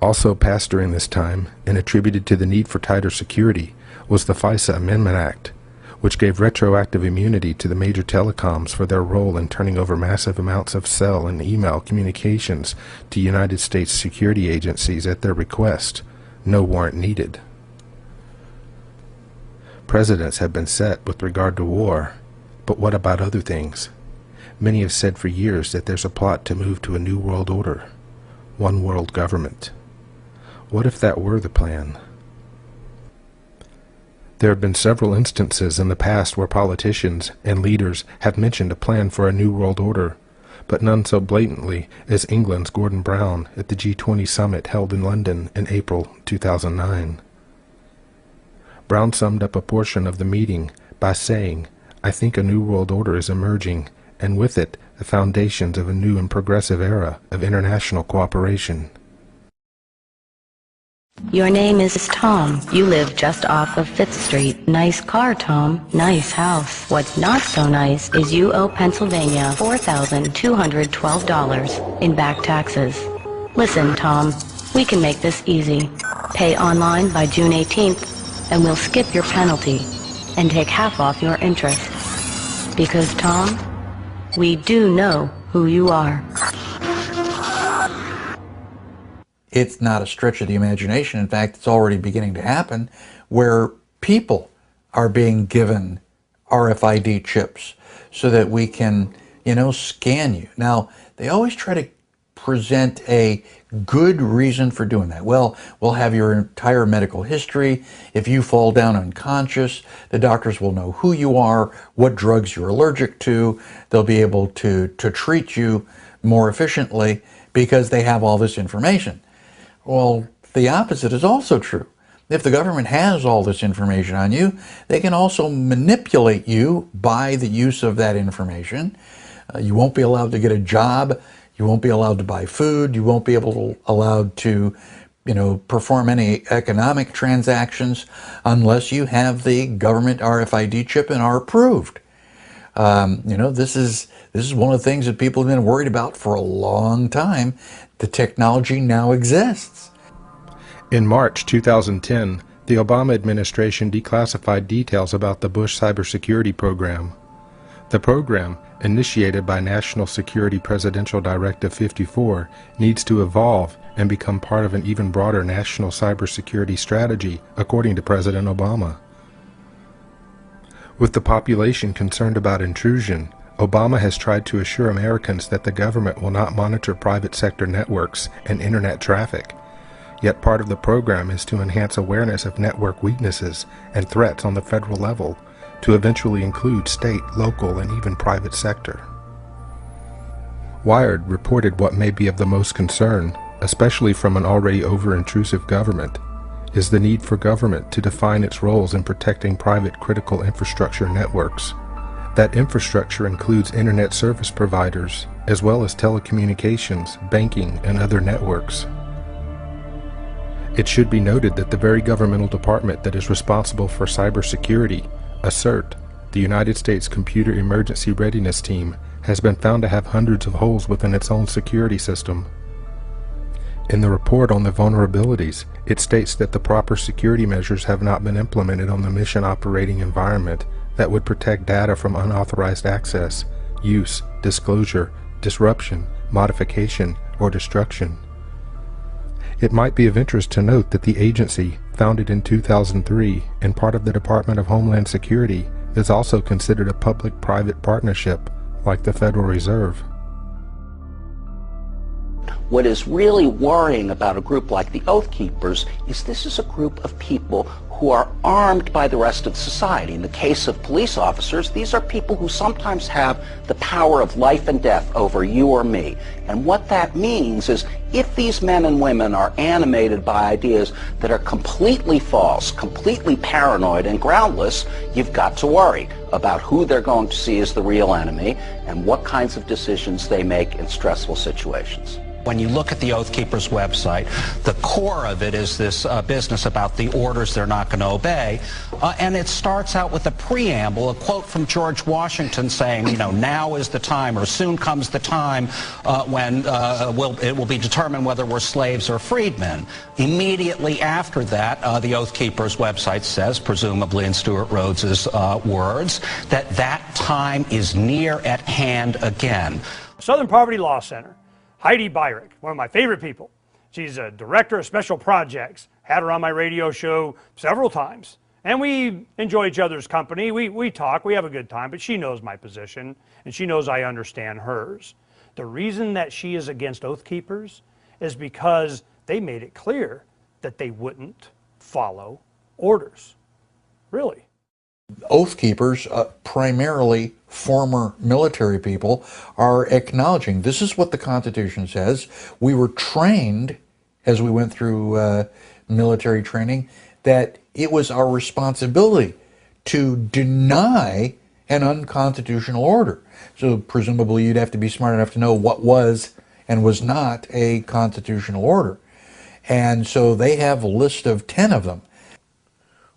Also passed during this time, and attributed to the need for tighter security, was the FISA Amendment Act, which gave retroactive immunity to the major telecoms for their role in turning over massive amounts of cell and email communications to United States security agencies at their request, no warrant needed. Precedents have been set with regard to war, but what about other things? Many have said for years that there's a plot to move to a new world order, one world government. What if that were the plan? There have been several instances in the past where politicians and leaders have mentioned a plan for a new world order, but none so blatantly as England's Gordon Brown at the G20 summit held in London in April 2009. Brown summed up a portion of the meeting by saying, "I think a new world order is emerging, and with it the foundations of a new and progressive era of international cooperation." Your name is Tom. You live just off of 5th Street. Nice car, Tom. Nice house. What's not so nice is you owe Pennsylvania $4,212 in back taxes. Listen, Tom, we can make this easy. Pay online by June 18th, and we'll skip your penalty and take half off your interest. Because, Tom, we do know who you are. It's not a stretch of the imagination. In fact, it's already beginning to happen where people are being given RFID chips so that we can, scan you. Now, they always try to present a good reason for doing that. Well, we'll have your entire medical history. If you fall down unconscious, the doctors will know who you are, what drugs you're allergic to. They'll be able to treat you more efficiently because they have all this information. Well, the opposite is also true. If the government has all this information on you, they can also manipulate you by the use of that information. You won't be allowed to get a job. You won't be allowed to buy food. You won't be allowed to, perform any economic transactions unless you have the government RFID chip and are approved. This is one of the things that people have been worried about for a long time. The technology now exists. In March 2010, the Obama administration declassified details about the Bush cybersecurity program. The program, initiated by National Security Presidential Directive 54, needs to evolve and become part of an even broader national cybersecurity strategy, according to President Obama. With the population concerned about intrusion, Obama has tried to assure Americans that the government will not monitor private sector networks and internet traffic. Yet part of the program is to enhance awareness of network weaknesses and threats on the federal level, to eventually include state, local, and even private sector. Wired reported what may be of the most concern, especially from an already over-intrusive government, is the need for government to define its roles in protecting private critical infrastructure networks. That infrastructure includes internet service providers, as well as telecommunications, banking, and other networks. It should be noted that the very governmental department that is responsible for cybersecurity, CERT, the United States Computer Emergency Readiness Team, has been found to have hundreds of holes within its own security system. In the report on the vulnerabilities, it states that the proper security measures have not been implemented on the mission operating environment that would protect data from unauthorized access, use, disclosure, disruption, modification, or destruction. It might be of interest to note that the agency, founded in 2003 and part of the Department of Homeland Security, is also considered a public-private partnership, like the Federal Reserve. What is really worrying about a group like the Oath Keepers is this is a group of people who are armed by the rest of society. In the case of police officers, these are people who sometimes have the power of life and death over you or me. And what that means is if these men and women are animated by ideas that are completely false, completely paranoid and groundless, you've got to worry about who they're going to see as the real enemy and what kinds of decisions they make in stressful situations. When you look at the Oath Keepers website, the core of it is this business about the orders they're not going to obey. And it starts out with a preamble, a quote from George Washington saying, you know, now is the time, or soon comes the time when it will be determined whether we're slaves or freedmen. Immediately after that, the Oath Keepers website says, presumably in Stuart Rhodes's words, that that time is near at hand again. Southern Poverty Law Center. Heidi Byrick, one of my favorite people. She's a director of special projects. Had her on my radio show several times. And we enjoy each other's company. We talk, we have a good time, but she knows my position, and she knows I understand hers. The reason that she is against Oath Keepers is because they made it clear that they wouldn't follow orders. Really. Oath Keepers, primarily former military people, are acknowledging this is what the Constitution says. We were trained, as we went through military training, that it was our responsibility to deny an unconstitutional order. So presumably you'd have to be smart enough to know what was and was not a constitutional order. And so they have a list of 10 of them.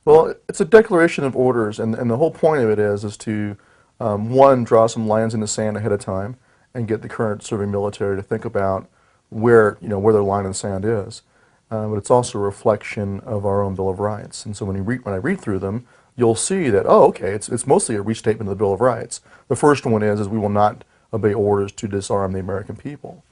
Well, it's a declaration of orders, and the whole point of it is to, one, draw some lines in the sand ahead of time and get the current serving military to think about where their line in the sand is. But it's also a reflection of our own Bill of Rights. And so when I read through them, you'll see that, oh, okay, it's mostly a restatement of the Bill of Rights. The first one is we will not obey orders to disarm the American people.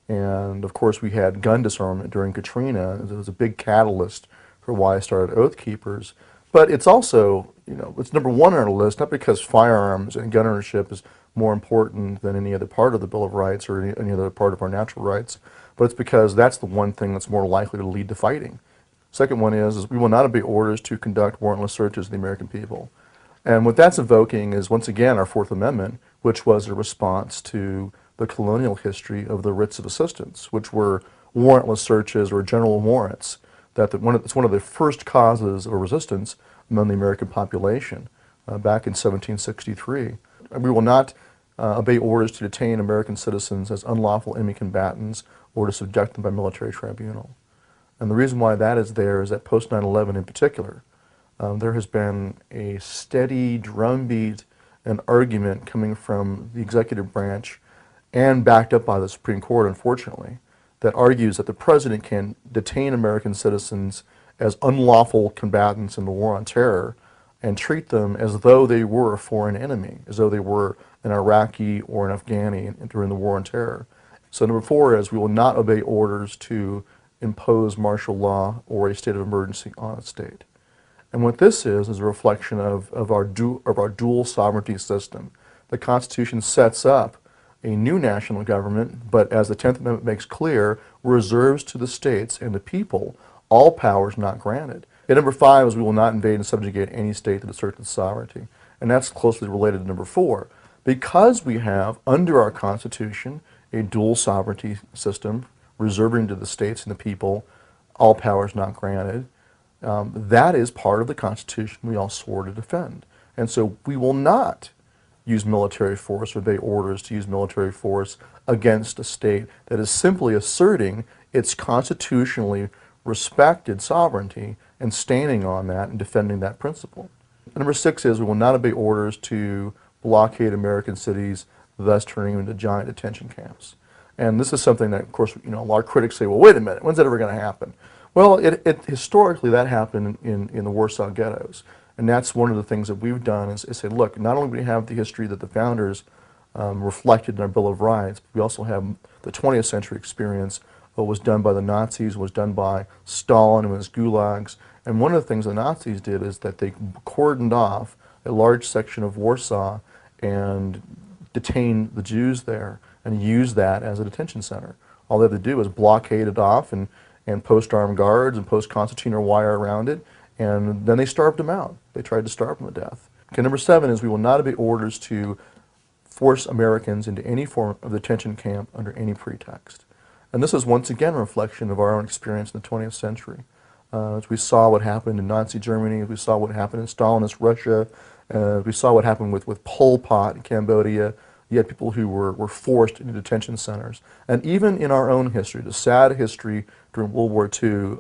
And of course we had gun disarmament during Katrina. It was a big catalyst for why I started Oath Keepers. But it's also, it's number one on our list, not because firearms and gun ownership is more important than any other part of the Bill of Rights or any other part of our natural rights, but it's because that's the one thing that's more likely to lead to fighting. Second one is we will not obey orders to conduct warrantless searches of the American people. And what that's evoking is, once again, our Fourth Amendment, which was a response to the colonial history of the writs of assistance, which were warrantless searches or general warrants. It's one of the first causes of resistance among the American population back in 1763. We will not obey orders to detain American citizens as unlawful enemy combatants or to subject them by military tribunal. And the reason why that is there is that post 9/11 in particular, there has been a steady drumbeat and argument coming from the executive branch and backed up by the Supreme Court, unfortunately, that argues that the president can detain American citizens as unlawful combatants in the war on terror and treat them as though they were a foreign enemy, as though they were an Iraqi or an Afghani during the war on terror. So number four is we will not obey orders to impose martial law or a state of emergency on a state. And what this is a reflection of our dual sovereignty system. The Constitution sets up a new national government, but as the 10th Amendment makes clear, reserves to the states and the people all powers not granted. And number five is we will not invade and subjugate any state that asserts its sovereignty. And that's closely related to number four. Because we have, under our Constitution, a dual sovereignty system reserving to the states and the people all powers not granted, that is part of the Constitution we all swore to defend. And so we will not use military force or obey orders to use military force against a state that is simply asserting its constitutionally respected sovereignty and standing on that and defending that principle. And number six is we will not obey orders to blockade American cities, thus turning them into giant detention camps. And this is something that, of course, a lot of critics say, well, wait a minute, when's that ever going to happen? Well, historically that happened in the Warsaw ghettos. And that's one of the things that we've done is say, look, not only do we have the history that the founders reflected in our Bill of Rights, but we also have the 20th century experience, what was done by the Nazis, what was done by Stalin and his gulags. And one of the things the Nazis did is that they cordoned off a large section of Warsaw and detained the Jews there and used that as a detention center. All they had to do was blockade it off and post armed guards and post concertina wire around it, and then they starved them out. They tried to starve them to death. Okay, number seven is we will not obey orders to force Americans into any form of detention camp under any pretext. And this is once again a reflection of our own experience in the 20th century. As we saw what happened in Nazi Germany, as we saw what happened in Stalinist Russia, we saw what happened with Pol Pot in Cambodia, You had people who were forced into detention centers. And even in our own history, the sad history during World War II